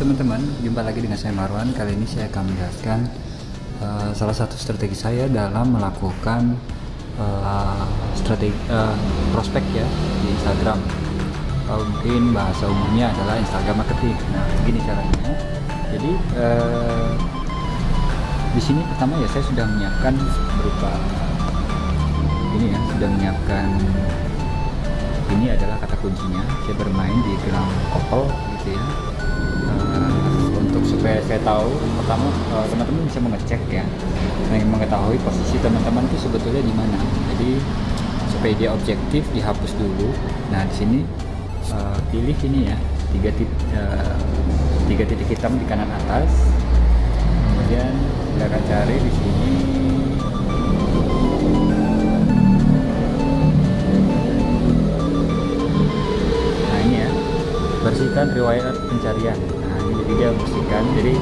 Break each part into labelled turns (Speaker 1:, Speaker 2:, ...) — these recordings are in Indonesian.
Speaker 1: teman-teman, jumpa lagi dengan saya Marwan. Kali ini saya akan menjelaskan salah satu strategi saya dalam melakukan strategi prospek ya di Instagram. Mungkin bahasa umumnya adalah Instagram marketing. Nah, begini caranya. Jadi di sini pertama ya saya sudah menyiapkan berupa ini ya, sudah menyiapkan ini adalah kata kuncinya. Saya bermain di gelang couple gitu ya. Untuk supaya saya tahu, pertama teman-teman bisa mengecek ya, mengetahui posisi teman-teman itu sebetulnya di mana. Jadi supaya dia objektif, dihapus dulu. Nah di sini pilih ini ya, tiga titik hitam di kanan atas. Kemudian kita akan cari di sini. Nah ini ya, bersihkan riwayat pencarian. Jadi dia bersihkan, jadi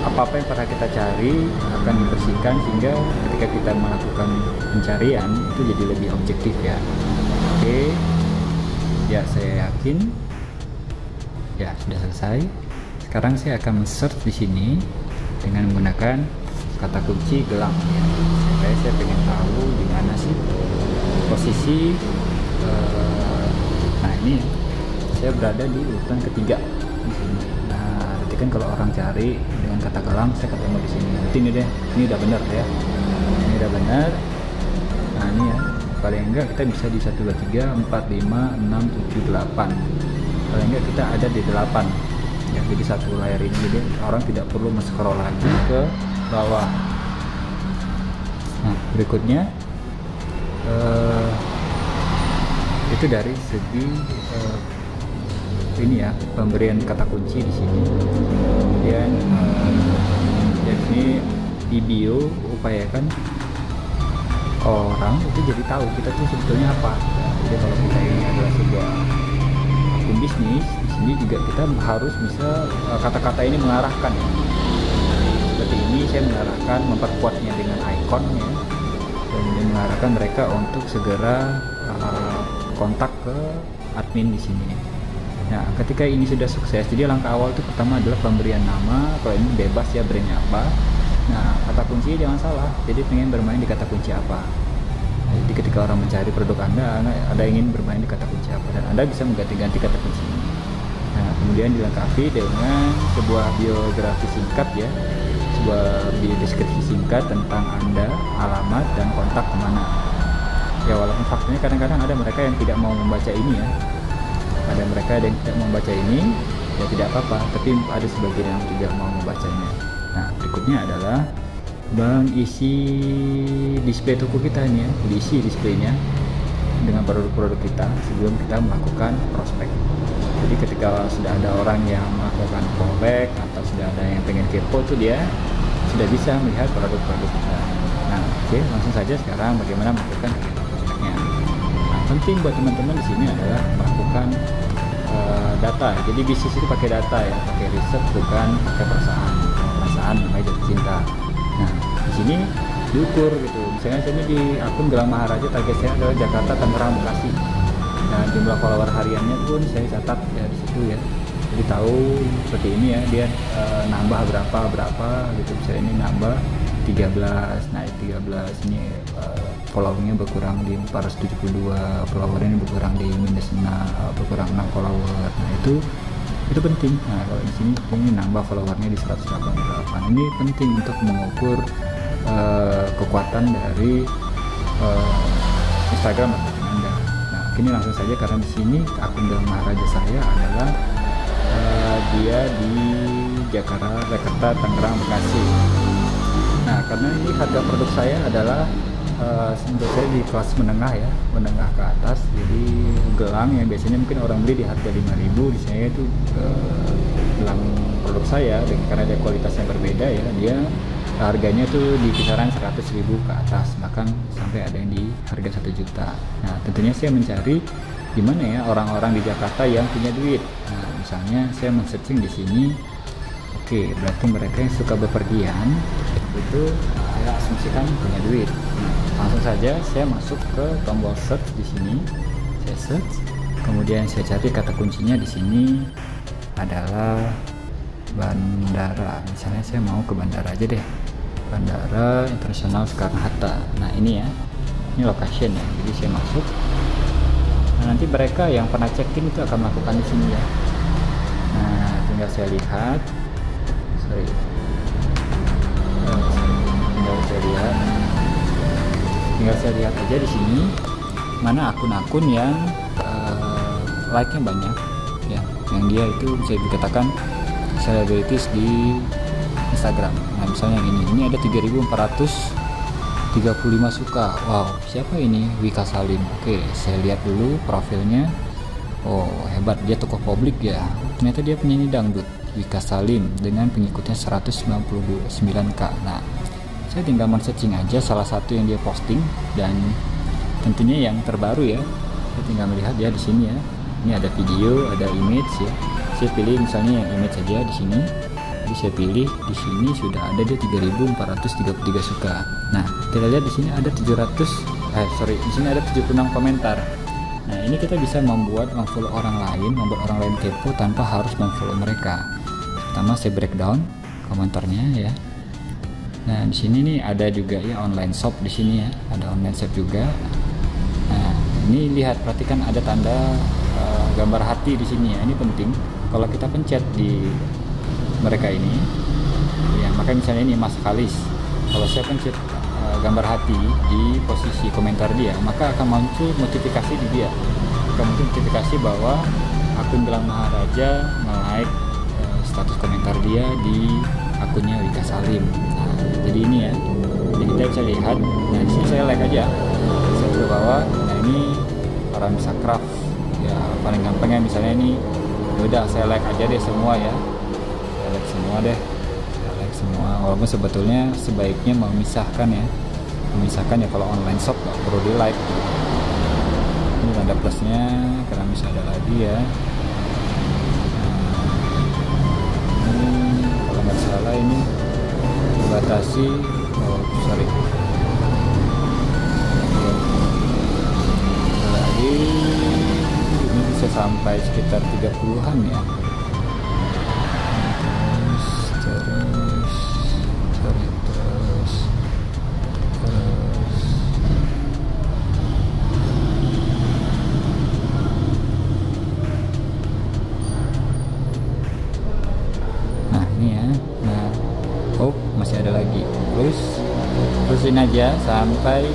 Speaker 1: apa-apa yang pernah kita cari akan dibersihkan sehingga ketika kita melakukan pencarian itu jadi lebih objektif ya. Oke, ya saya yakin ya sudah selesai. Sekarang saya akan search di sini dengan menggunakan kata kunci gelang ya. Saya pengen tahu di mana sih posisi nah ini saya berada di urutan ketiga di sini. Nah, nanti kan kalau orang cari dengan kata gelang, saya ketemu di sini. Nanti ini deh, ini udah benar ya. Ini udah benar. Nah, ini ya. Paling enggak kita bisa di 1 2 3 4 5 6 7 8. Paling enggak kita ada di 8. Ya, jadi satu layar ini, jadi orang tidak perlu men-scroll lagi ke bawah. Nah, berikutnya itu dari segi ini ya, pemberian kata kunci di sini. Kemudian jadi di bio upayakan orang itu jadi tahu kita tuh sebetulnya apa. Jadi kalau kita ini adalah sebuah akun bisnis, di sini juga kita harus bisa kata-kata ini mengarahkan ya. Seperti ini saya mengarahkan, memperkuatnya dengan icon ya, dan mengarahkan mereka untuk segera kontak ke admin di sini. Nah, ketika ini sudah sukses, jadi langkah awal itu pertama adalah pemberian nama. Kalau ini bebas ya, brandnya apa. Nah, kata kunci jangan salah. Jadi pengen bermain di kata kunci apa. Nah, jadi ketika orang mencari produk Anda ingin bermain di kata kunci apa, dan Anda bisa mengganti-ganti kata kunci ini. Nah, kemudian dilengkapi dengan sebuah biografi singkat ya, sebuah biodeskripsi singkat tentang Anda, alamat dan kontak kemana. Ya, walaupun faktanya kadang-kadang ada mereka yang tidak mau membaca ini ya. Ada mereka yang tidak membaca ini, ya tidak apa-apa, tapi ada sebagian yang tidak mau membacanya. Nah, berikutnya adalah mengisi display toko kita ini ya, diisi displaynya dengan produk-produk kita sebelum kita melakukan prospek. Jadi ketika sudah ada orang yang melakukan callback atau sudah ada yang pengen kepo tuh, dia sudah bisa melihat produk-produk kita. Nah, oke, langsung saja sekarang bagaimana melakukan prospeknya. Nah, penting buat teman-teman di sini adalah melakukan data. Jadi bisnis itu pakai data ya, pakai riset, bukan pakai perasaan namanya jatuh cinta. Nah, di sini diukur gitu. Misalnya saya ini di akun Gelang Maharaja, target saya adalah Jakarta, Tangerang, Bekasi. Nah, jumlah follower hariannya pun saya catat ya di situ ya. Jadi tahu seperti ini ya, dia nambah berapa gitu. Misalnya ini nambah 13, naik 13, ini followernya berkurang di 472, followernya berkurang di berkurang 6 follower. Nah, itu penting. Nah, kalau di sini ini nambah followernya di 188. Ini penting untuk mengukur kekuatan dari Instagram Anda. Nah, ini langsung saja, karena di sini akun Gelang Maharaja saya adalah dia di Jakarta, Tangerang, Bekasi. Nah, karena ini harga produk saya adalah untuk saya di kelas menengah ya, menengah ke atas. Jadi gelang yang biasanya mungkin orang beli di harga 5.000, di saya itu gelang produk saya karena ada kualitasnya berbeda ya, dia harganya tuh di kisaran 100.000 ke atas, bahkan sampai ada yang di harga 1 juta. Nah, tentunya saya mencari gimana ya orang-orang di Jakarta yang punya duit. Nah, misalnya saya men-searching di sini. Oke, berarti mereka yang suka bepergian itu saya asumsikan punya duit. Nah, langsung saja saya masuk ke tombol search di sini. Saya search, kemudian saya cari kata kuncinya di sini. adalah bandara. Misalnya saya mau ke bandara aja deh, Bandara Internasional Soekarno-Hatta. Nah ini ya, ini location ya, jadi saya masuk. Nah, nanti mereka yang pernah check-in itu akan melakukan di sini ya. Nah tinggal saya lihat, tinggal saya lihat aja di sini mana akun-akun yang like-nya banyak ya, yang dia itu bisa dikatakan selebritis di Instagram. Nah misalnya yang ini ada 3.435 suka. Wow, siapa ini? Wika Salim. Oke, saya lihat dulu profilnya. Oh hebat, dia tokoh publik ya. Ternyata dia penyanyi dangdut, Wika Salim, dengan pengikutnya 199k. Nah saya tinggal men-searching aja salah satu yang dia posting, dan tentunya yang terbaru ya. Saya tinggal melihat ya di sini ya. Ini ada video, ada image ya. Saya pilih misalnya yang image saja di sini. Jadi saya pilih di sini sudah ada dia 3.433 suka. Nah, kita lihat di sini ada di sini ada 76 komentar. Nah, ini kita bisa memfollow orang lain, membuat orang lain kepo tanpa harus memfollow mereka. Pertama saya breakdown komentarnya ya. Nah, di sini nih ada juga ya online shop di sini ya. Ada online shop juga. Nah, ini lihat, perhatikan ada tanda gambar hati di sini ya. Ini penting. Kalau kita pencet di mereka ini ya, maka misalnya ini Mas Kalis, kalau saya pencet gambar hati di posisi komentar dia, maka akan muncul notifikasi di dia, akan muncul notifikasi bahwa akun Gilang Maharaja nge-like status komentar dia di akunnya Wika Salim. Nah, jadi ini ya, jadi kita bisa lihat. Nah di sini saya like aja, saya ke bawah. Nah ini Farhanisa Craft ya, paling gampangnya misalnya ini, udah saya like aja deh semua ya, saya like semua deh, saya like semua. Walaupun sebetulnya sebaiknya memisahkan ya, kalau online shop nggak perlu di like. Ini tanda plusnya karena bisa ada lagi ya. Nah, ini kalau nggak salah ini dibatasi, lagi ini bisa sampai sekitar 30-an ya. Nah ini ya, nah masih ada lagi, terusin aja sampai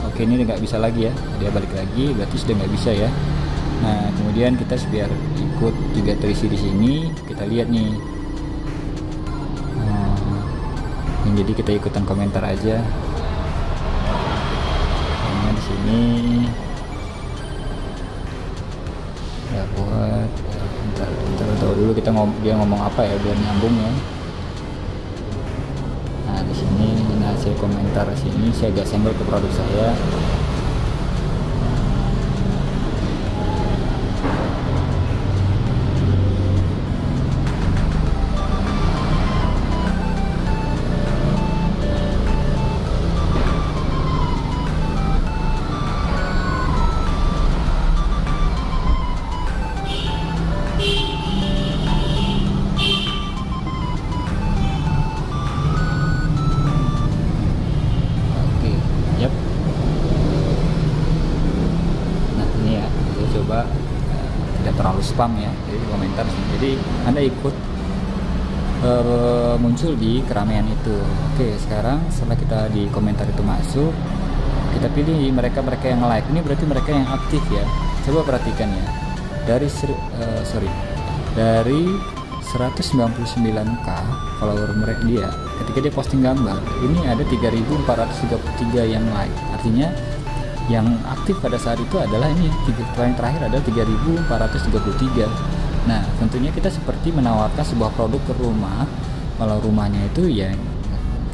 Speaker 1: oke, ini nggak bisa lagi ya, dia balik lagi, berarti sudah nggak bisa ya. Nah kemudian kita biar ikut juga terisi di sini, kita lihat nih. Nah, jadi kita ikutan komentar aja. Nah, di sini ya buat bentar tahu dulu kita dia ngomong apa ya biar nyambung ya. Nah di sini, nah saya komentar sini, saya agak senggol ke produk saya. Tidak terlalu spam ya, jadi komentar sini. Jadi Anda ikut muncul di keramaian itu. Oke, sekarang setelah kita di komentar itu masuk, kita pilih mereka yang like. Ini berarti mereka yang aktif ya. Coba perhatikan ya, dari 199k follower mereka dia, ketika dia posting gambar, ini ada 3.433 yang like. Artinya yang aktif pada saat itu adalah ini, yang terakhir adalah 3.433. Nah tentunya kita seperti menawarkan sebuah produk ke rumah. Kalau rumahnya itu ya,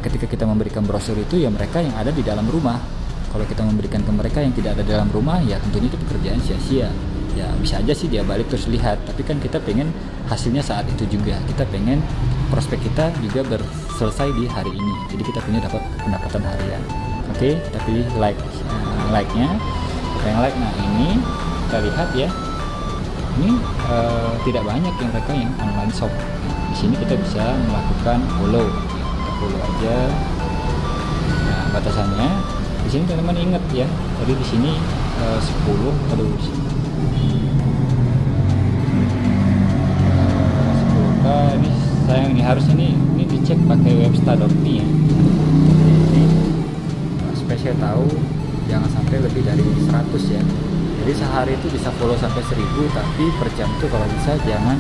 Speaker 1: ketika kita memberikan brosur itu ya mereka yang ada di dalam rumah. Kalau kita memberikan ke mereka yang tidak ada di dalam rumah, ya tentunya itu pekerjaan sia-sia. Ya bisa aja sih dia balik terus lihat, tapi kan kita pengen hasilnya saat itu juga. Kita pengen prospek kita juga selesai di hari ini, jadi kita punya dapat pendapatan harian. Oke, kita pilih like-nya, yang like. Nah ini kita lihat ya, ini tidak banyak yang mereka yang online shop. Nah, di sini kita bisa melakukan follow, ya, kita follow aja. Nah, batasannya di sini teman-teman ingat ya, tadi di sini 10, aduh, 10k ini sayang, ini harusnya ini dicek pakai webstar.me ya. Ini supaya saya tahu jangan sampai lebih dari 100 ya. Jadi sehari itu bisa follow sampai 1000, tapi per jam tuh kalau bisa jangan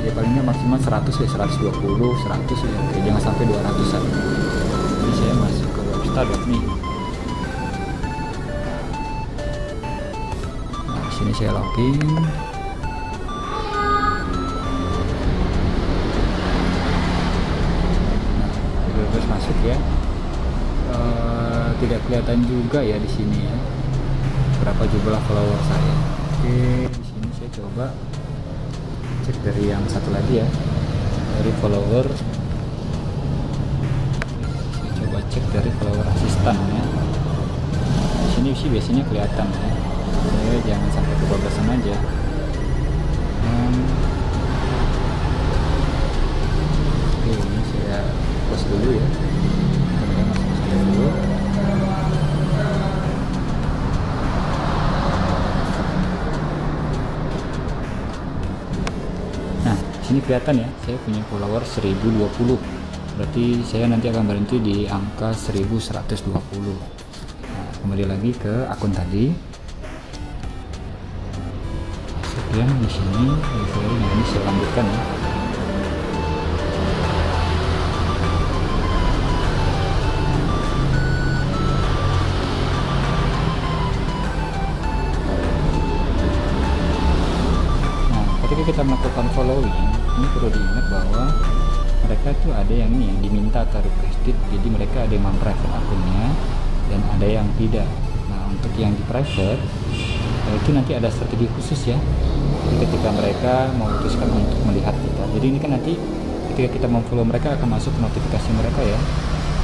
Speaker 1: ya palingnya maksimal 100 ya, 120, 100 ya, oke, jangan sampai 200an. Jadi saya masuk ke webstar.me. Nah, di sini saya login. Nah, terus masuk ya. Tidak kelihatan juga ya di sini ya berapa jumlah follower saya. Oke, di sini saya coba cek dari yang satu lagi ya, dari follower. Saya coba cek dari follower asistan ya. Di sini sih biasanya kelihatan ya. Saya jangan sampai kebablasan aja. Oke, ini saya close dulu ya. Kemudian masuk dulu. Sini kelihatan ya, saya punya follower 1020, berarti saya nanti akan berhenti di angka 1120. Nah, kembali lagi ke akun tadi, masuk ya di sini, nah ini saya lanjutkan ya. Nah, ketika kita melakukan following, ini perlu diingat bahwa mereka itu ada yang ini yang diminta atau requested, jadi mereka ada yang memprivate akunnya dan ada yang tidak. Nah, untuk yang di private itu nanti ada strategi khusus ya. Jadi ketika mereka memutuskan untuk melihat kita, jadi ini kan nanti ketika kita memfollow mereka akan masuk notifikasi mereka ya,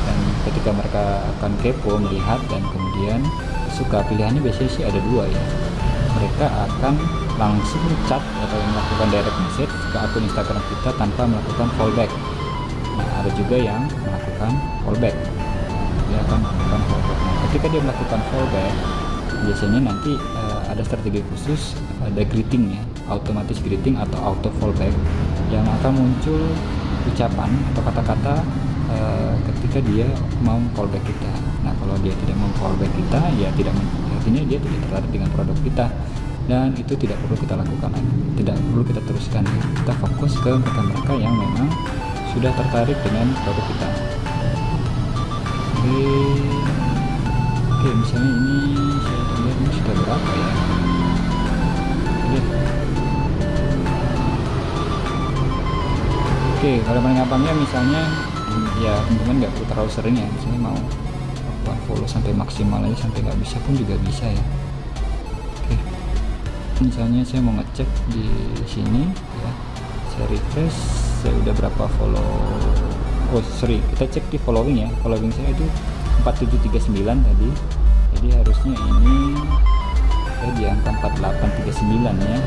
Speaker 1: dan ketika mereka akan kepo melihat dan kemudian suka, pilihannya biasanya sih ada dua ya. Mereka akan langsung chat atau melakukan direct message ke akun Instagram kita tanpa melakukan fallback. Nah, ada juga yang melakukan fallback. Dia akan melakukan fallback. Nah, ketika dia melakukan fallback, biasanya nanti ada strategi khusus, ada greeting ya, automatic greeting atau auto fallback yang akan muncul ucapan atau kata-kata ketika dia mau fallback kita. Nah, kalau dia tidak mau fallback kita, ya tidak, artinya dia tidak tertarik dengan produk kita. Dan itu tidak perlu kita lakukan lagi, tidak perlu kita teruskan. Kita fokus ke mereka-mereka yang memang sudah tertarik dengan produk kita. Oke, misalnya ini saya lihat ini sudah berapa ya. Oke, kalau gampangnya misalnya ya teman-teman nggak perlu terlalu sering ya, misalnya mau follow sampai maksimal aja, sampai nggak bisa pun juga bisa ya. Misalnya saya mau ngecek di sini ya, saya refresh, saya udah berapa follow. Oh sorry, kita cek di following ya. Following saya itu 4739 tadi, jadi harusnya ini saya di angka 4839 ya.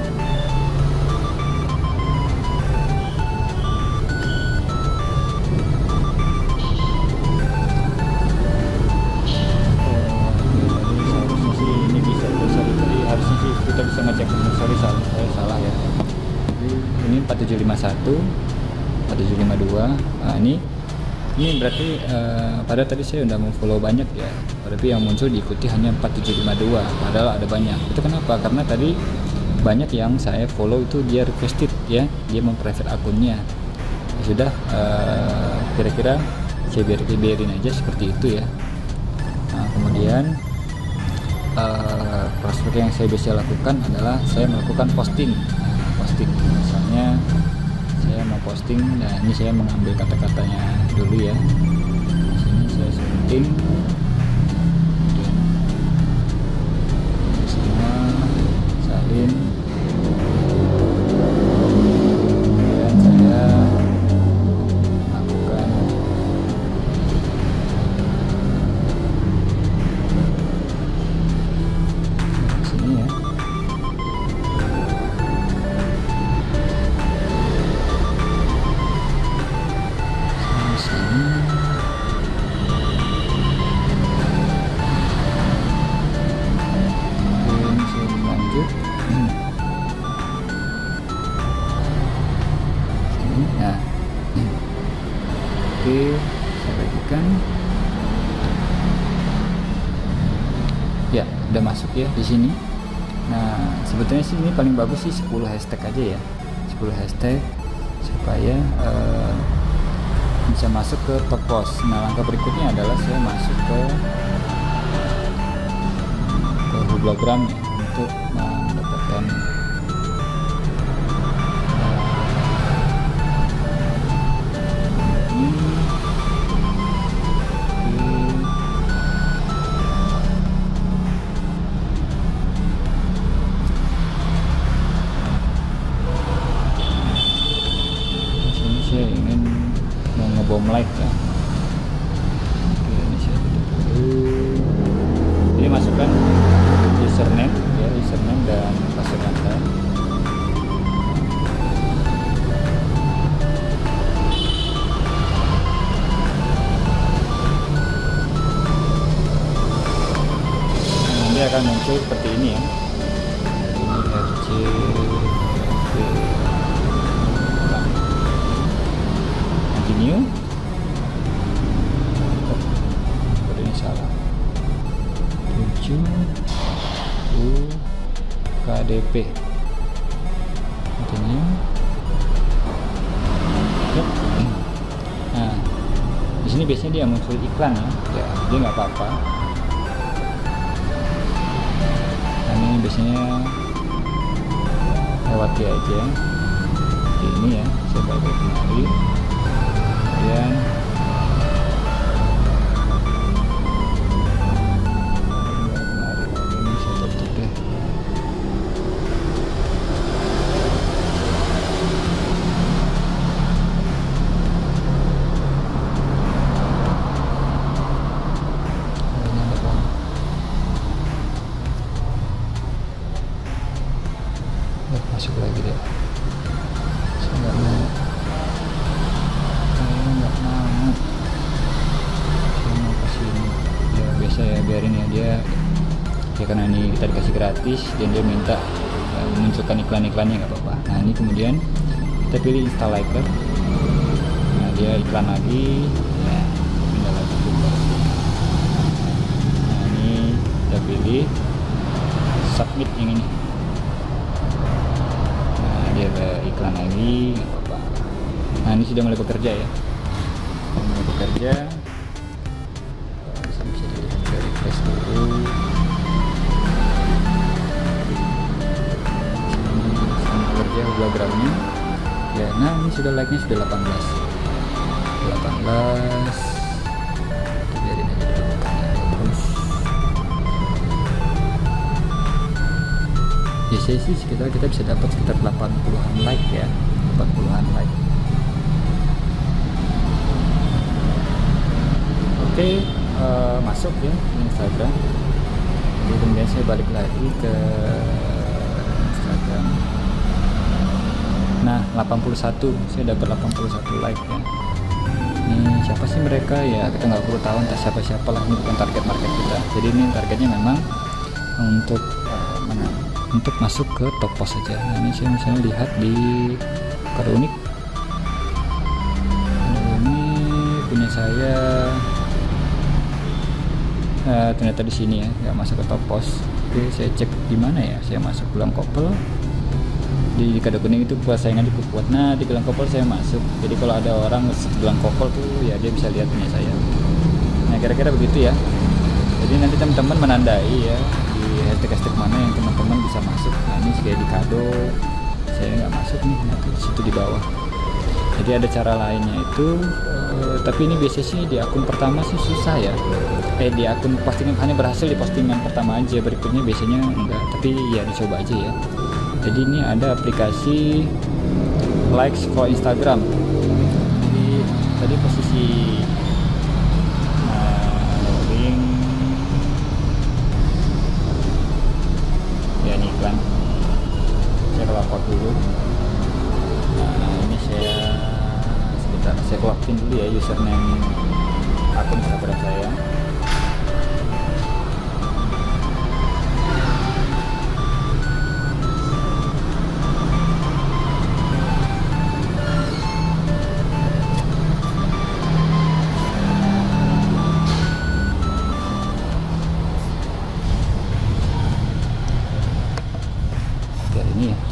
Speaker 1: Kita bisa ngecek, sorry saya salah ya, ini 4751, 4752. Nah, ini berarti pada tadi saya udah mau follow banyak ya, tapi yang muncul diikuti hanya 4752, padahal ada banyak. Itu kenapa? Karena tadi banyak yang saya follow itu dia requested ya, dia memprivate akunnya. Ya sudah, kira-kira saya biarin aja seperti itu ya. Nah, kemudian proses yang saya biasa lakukan adalah saya melakukan posting. Posting misalnya saya mau posting, nah ini saya mengambil kata-katanya dulu ya. Di sini saya sunting semua, salin, kemudian saya lakukan sini ya. Ya, udah masuk ya di sini. Nah, sebetulnya sih ini paling bagus sih 10 hashtag aja ya. 10 hashtag supaya bisa masuk ke top post. Nah, langkah berikutnya adalah saya masuk ke Googlegram ya, untuk mendapatkan saya ingin mau ngebom like ya. Oke, ini saya tutup dulu. Ini masukkan username ya, username dan password Anda. Nanti akan muncul seperti ini ya. Ini RC continue. Oh, ini salah. 7 KDP. Continue. Yep. Nah, di sini biasanya dia muncul iklan ya. Ya, dia nggak apa-apa. Nah, ini biasanya lewati aja. Oke, ini ya, saya balik kemari. Kemudian ini saya tutup deh. Masuk lagi deh. Saya nggak mau. Saya mau kasih ini. Ya biasa ya, biarin ya, dia karena ini kita dikasih gratis dan dia minta memunculkan iklan-iklannya, nggak apa-apa. Nah, ini kemudian kita pilih install liker. Nah, dia iklan lagi ya, pindah lagi ke bawah. Nah, ini kita pilih submit yang ini. Dia ada iklan lagi, nggak apa-apa. Nah, ini sudah mulai bekerja ya, mulai bekerja. Bisa dilihat dari refresh dulu. Ini bekerja Googlegramnya ya. Nah, ini sudah like-nya sudah 18. Kita biarin aja dulu terus. Biasanya sih sekitar kita bisa dapat sekitar 80-an like ya, 80-an like. Oke, masuk ya di Instagram. Jadi kemudian saya balik lagi ke Instagram. Nah, 81, saya dapat 81 like ya. Ini siapa sih mereka ya, kita nggak perlu tahu entah siapa-siapa lah, ini bukan target market kita. Jadi ini targetnya memang untuk untuk masuk ke top post saja. Nah, ini saya misalnya lihat di kado unik. Ini punya saya ternyata di sini ya, nggak masuk ke top post. Oke, saya cek di mana ya. Saya masuk gelang kopel. Di kado kuning itu persaingan cukup kuat. Nah, di gelang kopel saya masuk. Jadi kalau ada orang gelang kopel tuh ya dia bisa lihat punya saya. Nah, kira-kira begitu ya. Jadi nanti teman-teman menandai ya di hashtag mana yang teman-teman bisa masuk. Nah, ini kayak di kado saya nggak masuk nih, nah di situ di bawah. Jadi ada cara lainnya itu, tapi ini biasanya sih di akun pertama sih susah ya. Di akun postingan hanya berhasil di postingan pertama aja, berikutnya biasanya enggak. Tapi ya dicoba aja ya. Jadi ini ada aplikasi likes for Instagram. Jadi tadi posisi loading ya, ini iklan. Saya kelapot dulu. Nah, ini saya sebentar, saya login dulu ya username akun Instagram saya.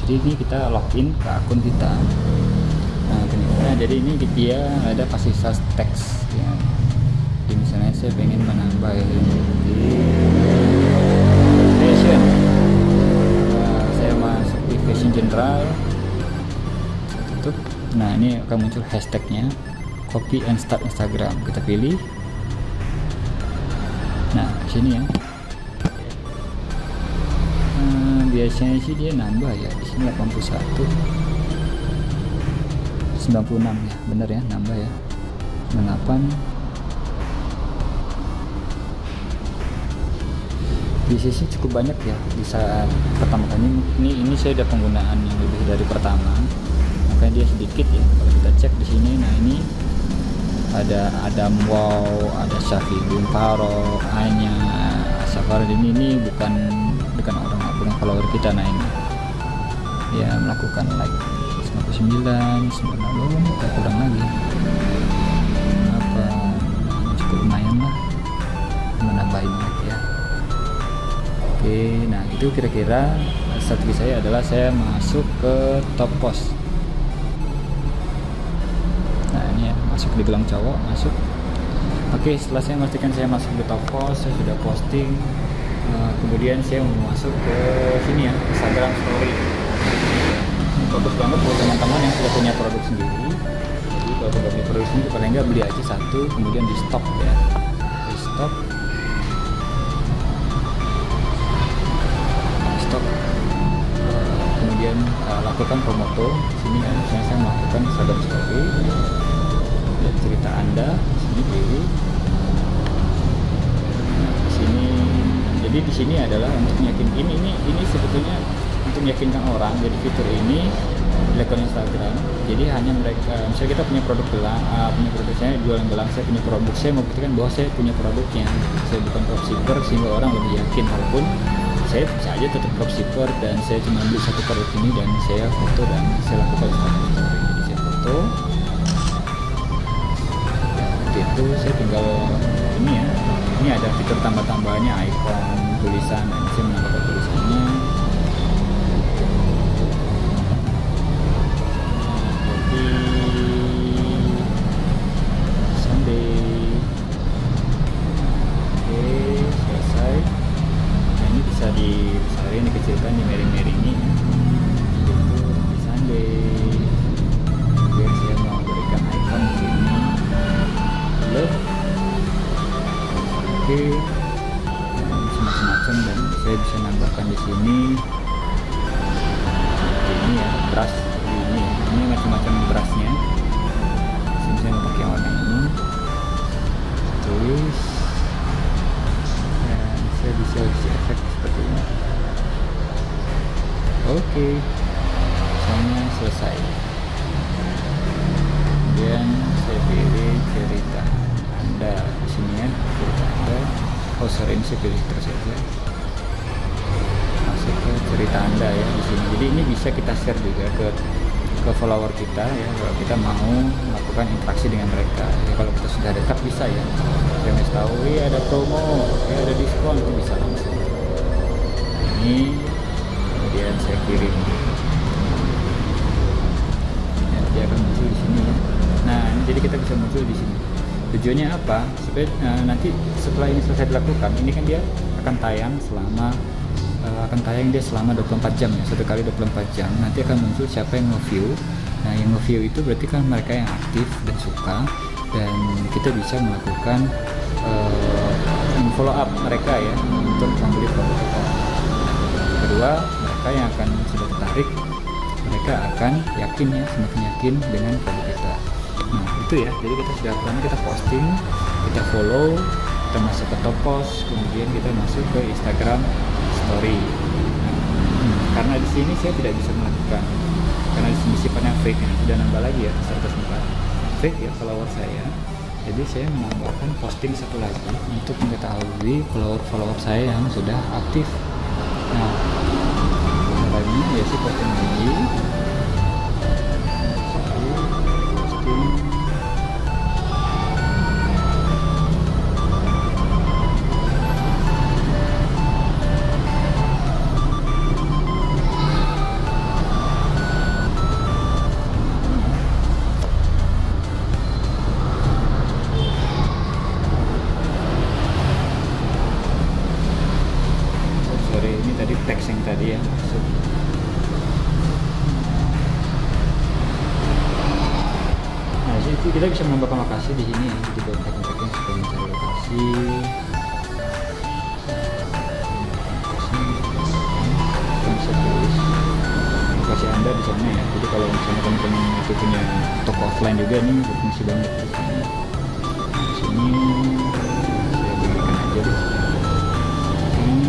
Speaker 1: Jadi ini kita login ke akun kita. Nah, jadi ini dia ada fasilitas teks ya. Jadi misalnya saya pengen menambah di fashion, saya masuk di fashion general, saya tutup. Nah, ini akan muncul hashtagnya, copy and start Instagram, kita pilih. Nah, sini ya. Biasanya sih dia nambah ya, di sini 81 96 ya, bener ya, nambah ya 98. Di sisi cukup banyak ya di saat pertama kali ini saya ada penggunaan yang lebih dari pertama, makanya dia sedikit ya. Kalau kita cek di sini, nah ini ada Adam Wow, ada Syafi Bumparo, Anya Safar, ini bukan orang, bukan follower kita. Nah ini ya melakukan like 99, 96, kita kurang lagi apa, cukup lumayan lah menambahin like ya. Oke, nah itu kira-kira strategi saya adalah saya masuk ke top post. Nah ini ya, masuk di gelang cowok, masuk. Oke, setelah saya memastikan saya masuk di top post, saya sudah posting. Kemudian saya mau masuk ke sini ya, Instagram Story. Bagus banget buat teman-teman yang sudah punya produk sendiri. Jadi kalau sudah punya produk sendiri, paling nggak beli aja satu, kemudian di stop ya, di stop. Kemudian lakukan promoto. Sini ya, misalnya saya melakukan Instagram Story, dan cerita Anda sini pilih. Sini, jadi di sini adalah untuk meyakinkan ini sebetulnya untuk meyakinkan orang. Jadi fitur ini dilakukan Instagram. Jadi hanya mereka, misalnya kita punya produk gelang, punya produk saya jualan gelang, saya punya produk, saya membuktikan bahwa saya punya produknya, saya bukan dropshipper, sehingga orang lebih yakin. Walaupun saya bisa aja tetap dropshipper dan saya cuma beli satu produk ini dan saya foto dan saya lakukan Instagram Story. Jadi saya foto, itu saya tinggal ini ya. Ini ada fitur tambah-tambahannya, icon, tulisan, dan saya menambahkan tulisannya. Jadi Sunday. Oke, selesai. Nah, ini bisa dibesarin, dikecilkan, dimering-meringi. Itu di Sunday. Kemudian saya mau berikan icon di sini. Love. Oke, semacam-macam, dan saya bisa nambahkan di sini. Ini ya, brush ini macam-macam brushnya. Sini saya mau pakai warna ini, tulis, dan saya bisa isi efek seperti ini. Oke, misalnya selesai. Kemudian saya pilih cerita Anda di sini ya, cerita Anda. Oh sorry, ini saya pilih terus saja. Masuk ke cerita Anda ya di sini. Jadi ini bisa kita share juga ke follower kita ya, kalau kita mau melakukan interaksi dengan mereka. Ya, kalau kita sudah dekat bisa ya. Saya mau tahu, ada promo, ada diskon, itu bisa langsung. Nah, ini kemudian saya kirim. Ya, dia akan muncul di sini ya. Nah, ini jadi kita bisa muncul di sini. Tujuannya apa? Supaya nanti setelah ini selesai dilakukan, ini kan dia akan tayang selama 24 jam ya, satu kali 24 jam. Nanti akan muncul siapa yang nge-view. Nah, yang nge-view itu berarti kan mereka yang aktif dan suka, dan kita bisa melakukan follow up mereka ya untuk membeli produk kita. Kedua, mereka yang akan sudah tertarik, mereka akan yakin ya, semakin yakin dengan produk kita. Nah itu ya, jadi kita sudah pertama kita posting, kita follow, kita masuk ke top post, kemudian kita masuk ke Instagram Story. Karena di sini saya tidak bisa melakukan, karena di sini sifatnya fake ya, sudah nambah lagi ya 104 fake ya follower saya. Jadi saya menambahkan posting satu lagi untuk mengetahui follower saya yang sudah aktif. Nah lagi ya sih posting lagi. sorry, ini tadi teks yang tadi ya masuk. Nah, di sini kita bisa menambahkan lokasi di sini ya, di kontak-kontaknya supaya mencari lokasi. Kita bisa tulis lokasi Anda di sana ya. Jadi kalau misalnya teman-teman itu punya toko offline juga, ini berfungsi banget di sini. Di sini saya berikan aja deh. Ini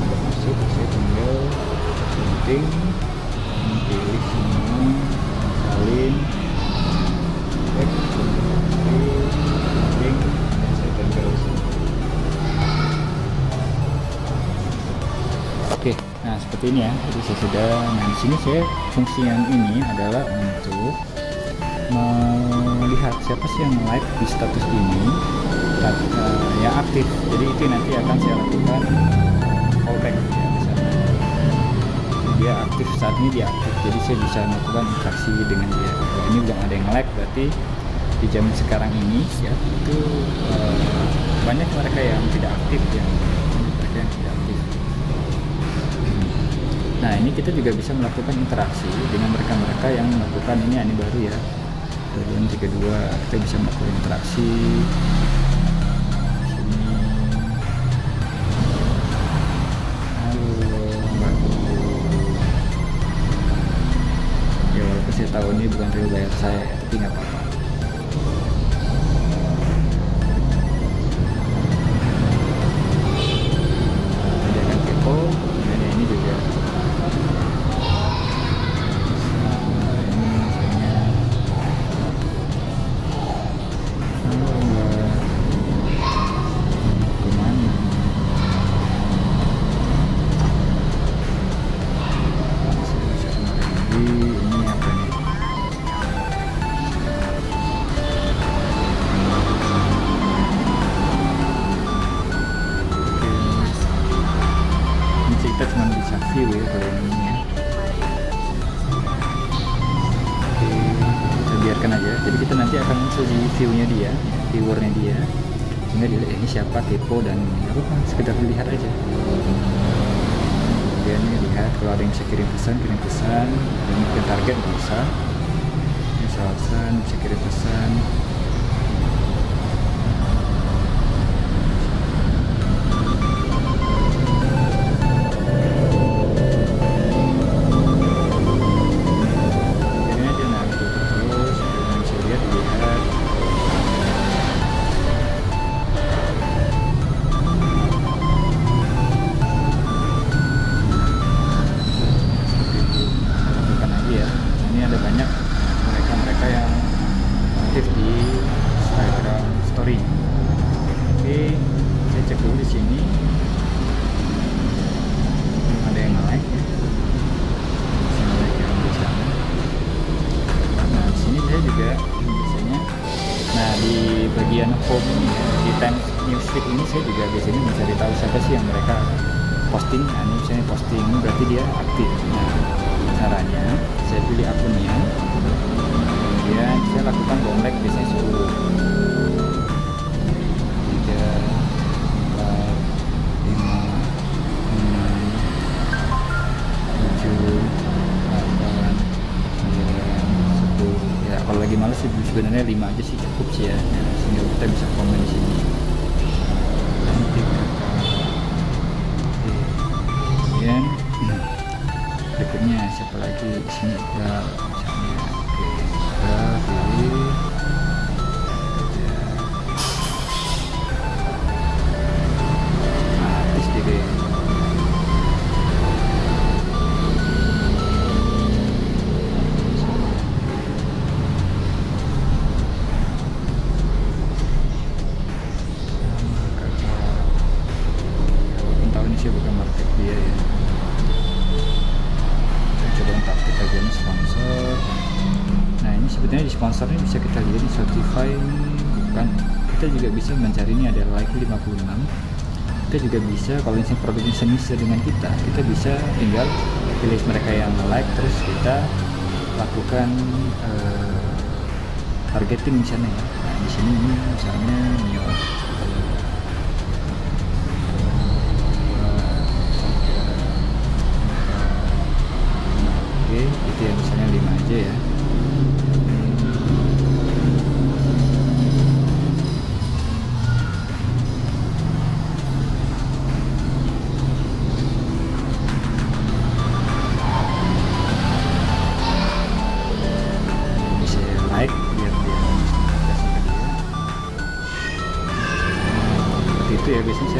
Speaker 1: udah masuk, saya tinggal penting pilih semua, salin, penting, dan saya tempel di sini. Oke, nah seperti ini ya. Jadi saya sudah, nah di sini saya fungsi yang ini adalah untuk melihat siapa sih yang like di status ini yang aktif. Jadi itu nanti akan saya lakukan callback ya, misalnya dia aktif saat ini, dia aktif, jadi saya bisa melakukan interaksi dengan dia. Kalau ini belum ada yang like, berarti di zaman sekarang ini ya itu banyak mereka yang tidak aktif ya, mereka yang tidak aktif. Nah ini kita juga bisa melakukan interaksi dengan mereka-mereka yang melakukan ini baru ya, 2032 kita bisa melakukan interaksi. Saya tahu ini bukan real bayar saya, tapi nggak apa-apa. Jangan kepo. Dan ini juga ini misalnya kemana ini apa nih? Kita cuma bisa view ya kalau ini ya. Oke, kita biarkan aja. Jadi kita nanti akan muncul di view-nya dia, viewernya dia. Sehingga dilihat ini siapa, kepo, dan apa, sekedar dilihat aja. Kemudian ini lihat kalau ada yang bisa kirim pesan, dan mungkin target bisa. Ini pesan, bisa kirim pesan. Bagian home ini ya, di time newsfeed ini saya juga biasanya mencari tahu siapa sih yang mereka posting. Nah, ini misalnya posting ini berarti dia aktif. Nah caranya saya pilih akunnya, kemudian saya lakukan rollback biasanya 10, 3, 4, 5, 6, 7, 8, 9, 10. Ya kalau lagi males sih sebenarnya 5 aja sih cukup sih ya, sehingga kita bisa komen di sini. Kemudian berikutnya siapa lagi di sini, kita misalnya kita pilih artis deh. Bukan market dia ya. Kita coba taktik aja nih sponsor. Nah ini sebetulnya di sponsor ini bisa kita lihat di Spotify bukan. Kita juga bisa mencari ini ada like 56. Kita juga bisa kalau ini produknya semisal dengan kita bisa tinggal pilih mereka yang like, terus kita lakukan targeting misalnya ya. Nah di sini ini misalnya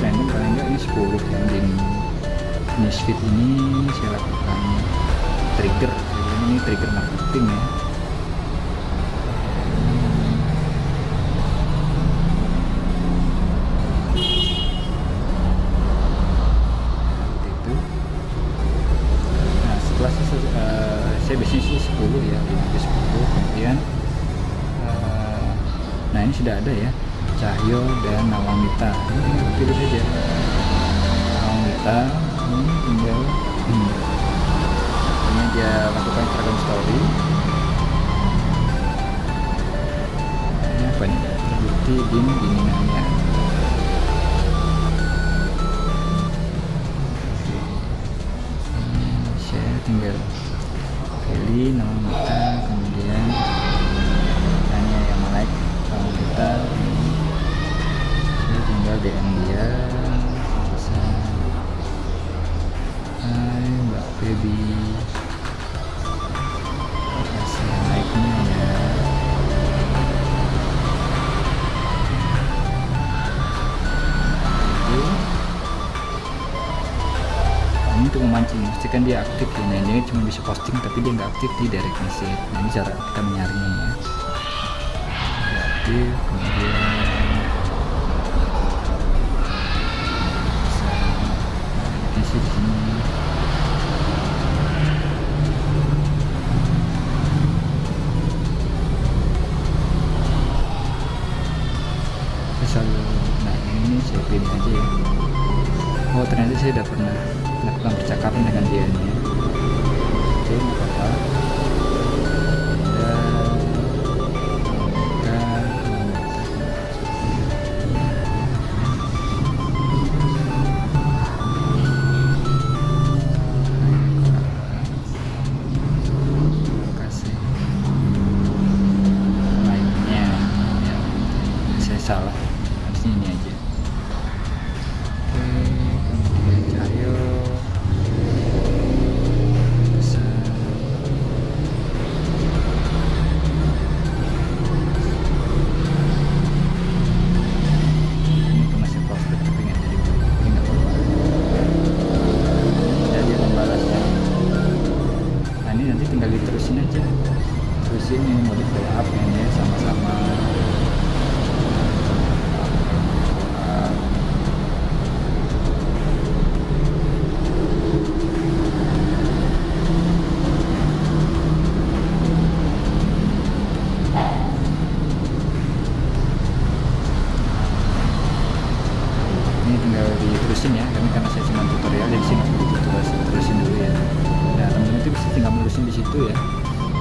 Speaker 1: saya random, paling enggak ini 10 yang di newsfeed ini saya lakukan trigger. Jadi ini trigger marketing ya. Saya biasanya sih 10 ya, 5-10. Kemudian nah ini sudah ada ya, Cahyo dan Nawamita. Ini tinggal pilih saja Nawamita, ini tinggal ini dia lakukan Instagram story. Ini apa nih, terbukti bimbingannya. Saya tinggal pilih Nawamita, kemudian hanya yang like Nawamita, saya tinggal DM dia, bisa hai Mbak Baby, kasih like-nya ya. Ini untuk memancing, pastikan dia aktif ya. Nah ini cuma bisa posting tapi dia nggak aktif di direct message. Nah ini cara kita menyaringnya ya. Dia aktif, kemudian bisa isi di sini. Saya selalu, nah ini saya pilih aja ya. Oh ternyata saya udah pernah melakukan percakapan dengan dia nih. Oke, nggak apa-apa. Kasih lainnya ya, saya salah, harusnya ini aja. Ini mau di follow up ya, sama-sama ini tinggal diterusin ya, karena saya cuma tutorial jadi sih nggak perlu terusin dulu ya. Nah teman-teman itu bisa tinggal menerusin di situ ya,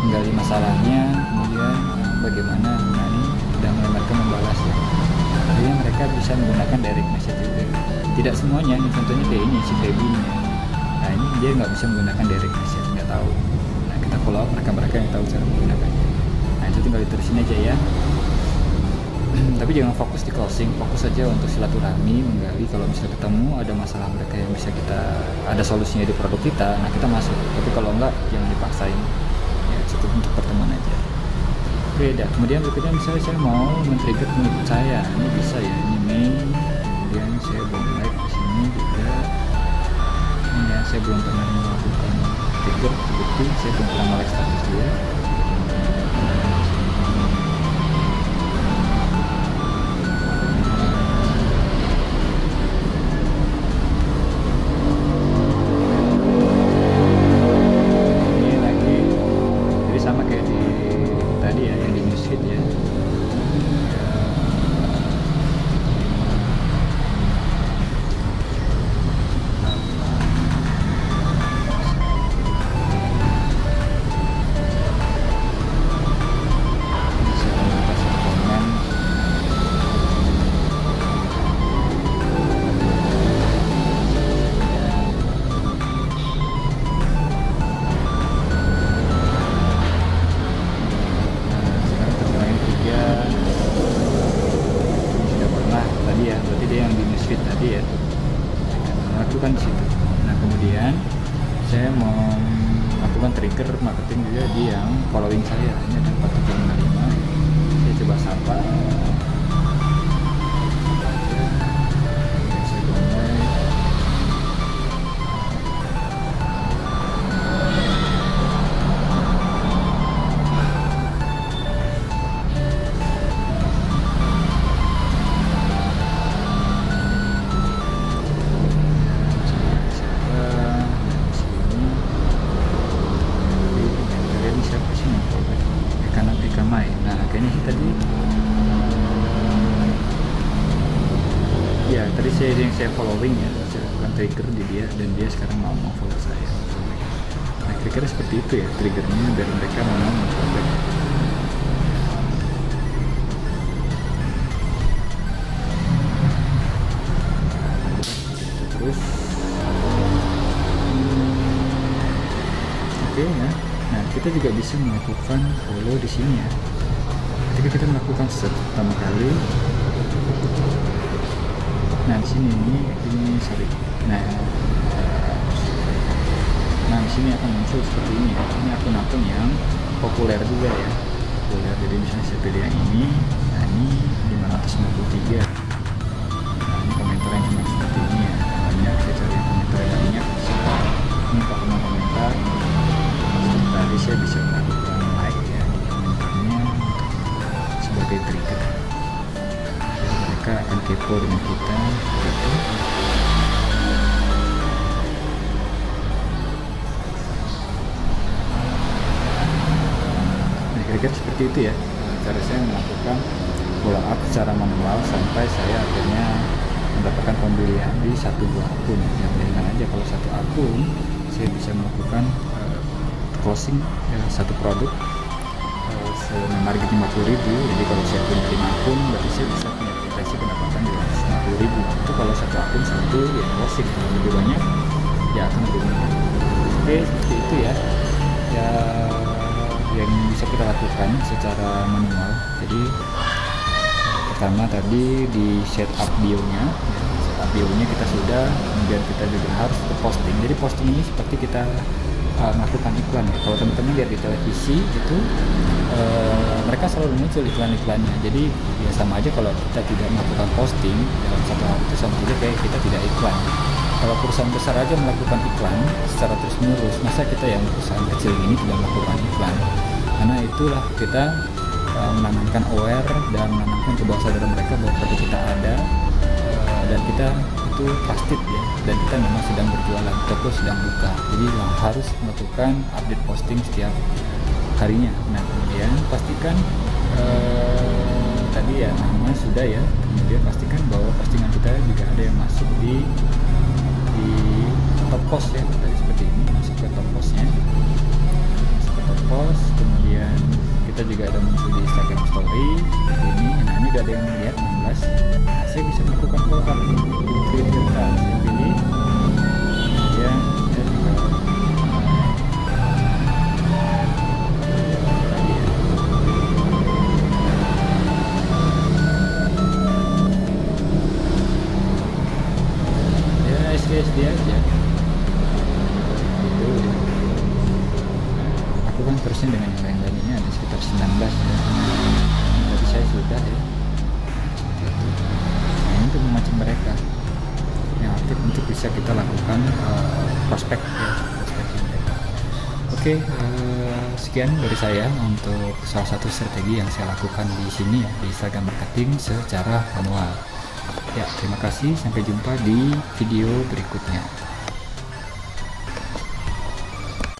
Speaker 1: tinggali masalahnya, kemudian bagaimana. Nah ini sudah mulai mereka membalas ya, akhirnya mereka bisa menggunakan direct message juga. Tidak semuanya, ini contohnya kayak ini si baby ini ya. Nah ini dia nggak bisa menggunakan direct message, nggak tahu. Nah kita follow up mereka yang tahu cara menggunakannya. Nah itu tinggal diterusin aja ya. Tapi jangan fokus di closing, fokus saja untuk silaturahmi, menggali. Kalau misalnya ketemu ada masalah mereka yang bisa kita, ada solusinya di produk kita, nah kita masuk. Tapi kalau enggak, jangan dipaksain ya, cukup untuk pertemuan aja. Oke dah, kemudian berikutnya misalnya saya mau men-trigger pengikut saya, ini bisa ya, ini main, kemudian saya belum like di sini juga. Ini ya, saya belum pernah melakukan trigger, terbukti saya belum pernah like status dia. Lakukan di situ. Nah kemudian saya mau lakukan trigger marketing juga di yang following saya. Ini ada 4755. Saya coba sapa. Saya saya lakukan trigger di dia dan dia sekarang mau follow saya. Nah kira-kira seperti itu ya triggernya biar mereka mau follow. Terus oke ya. Nah kita juga bisa melakukan follow di sini ya. Ketika kita melakukan pertama kali, nah di sini ini sorry. Nah di sini akan muncul seperti ini ya. Ini akun-akun yang populer juga ya. Populer. Jadi misalnya saya pilih yang ini. Nah ini 553. Nah ini komentar yang cuma seperti ini ya. Banyak saya cari komentar yang banyak. Ini kalau mau komentar, tadi saya bisa melakukan like ya di komentarnya sebagai trigger. Mereka akan kepo dengan kita gitu. Nah kira-kira seperti itu ya cara saya melakukan follow up secara manual sampai saya akhirnya mendapatkan pembelian di 1-2 akun. Yang bayangkan aja kalau satu akun saya bisa melakukan closing satu produk dengan harga 50.000. Jadi kalau saya punya 5 akun berarti saya bisa punya potensi pendapatan 250.000. Itu kalau satu akun satu ya closing. Kalau lebih banyak ya akan lebih banyak. Oke seperti itu ya yang bisa kita lakukan secara manual. Jadi pertama tadi di setup bio-nya kita sudah, kemudian kita juga harus ke posting. Jadi posting ini seperti kita melakukan iklan ya. Kalau teman-teman lihat di televisi itu mereka selalu muncul iklan-iklannya. Jadi ya sama aja kalau kita tidak melakukan posting dalam satu hari itu sama aja kayak kita tidak iklan. Kalau perusahaan besar aja melakukan iklan secara terus-menerus, masa kita yang perusahaan kecil ini tidak melakukan iklan? Karena itulah kita menanamkan aware dan menanamkan ke bawah sadar mereka bahwa produk kita ada dan kita itu trusted ya, dan kita memang sedang berjualan, toko sedang buka, jadi harus melakukan update posting setiap harinya. Nah kemudian pastikan tadi ya nama sudah ya, kemudian pastikan bahwa postingan kita juga ada yang masuk di top post ya, tadi seperti ini masuk ke top postnya, masuk ke top post, kemudian kita juga ada muncul di Instagram Story ini. Nah ini udah ada yang melihat 16. Nah, saya bisa melakukan follow up di Twitter. Saya pilih, kemudian saya juga SD aja gitu. Aku kan terusnya dengan yang lain-lainnya ada sekitar 19 ya. Tadi saya sudah ya. Nah ini untuk memancing mereka yang aktif untuk bisa kita lakukan prospek ya, prospeknya mereka. Oke, sekian dari saya untuk salah satu strategi yang saya lakukan di sini ya, di Instagram marketing secara manual. Ya, terima kasih. Sampai jumpa di video berikutnya.